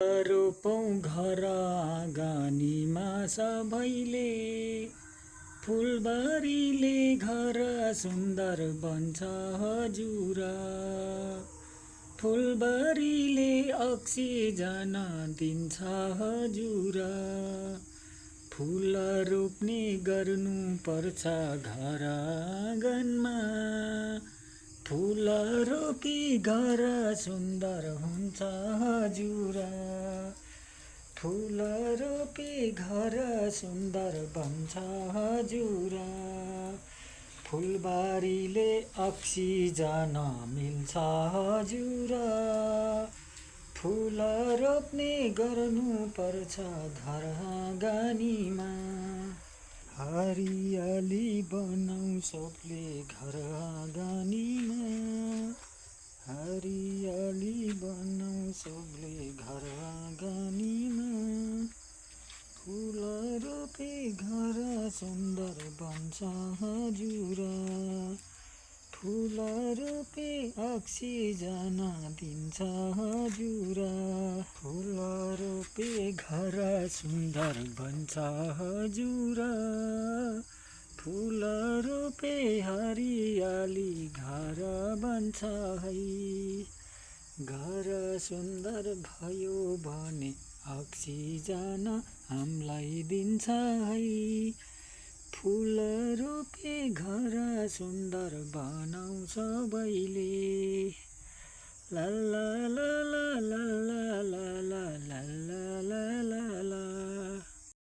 रोपौँ घर आँगनीमा सबैले, फुलबारीले घर सुन्दर बन्छ हजुर। फुलबारीले अक्सिजन दिन्छ हजुर। फुल रोप्ने गर्नु पर्छ घर आँगनमा, फुल रोपी घर सुन्दर हुन्छ हजुर। फुल रोपी घर सुन्दर बन्छ हजुर। फुलबारीले अक्सिजन मिल्छ हजुर। फुल रोप्ने गर्नु पर्छ घर आँगनीमा, हरियाली बनाऊ सबले घर आँगनीमा। हरियाली बनाऊ सबले घर आँगनीमा। फुल रोपे घर सुन्दर बन्छ हजुर। फुल रोपे अक्सिजन दिन्छ हजुर। फुल रोपे घर सुन्दर बन्छ हजुर। फुल रोपे हरियाली घर बन्छ है। घर सुन्दर भयो भने अक्सिजन हामीलाई दिन्छ है। फुल रोपे घर सुन्दर बनाऊ सबैले। ला ला ला ला ला ला ला ला ला ला ला।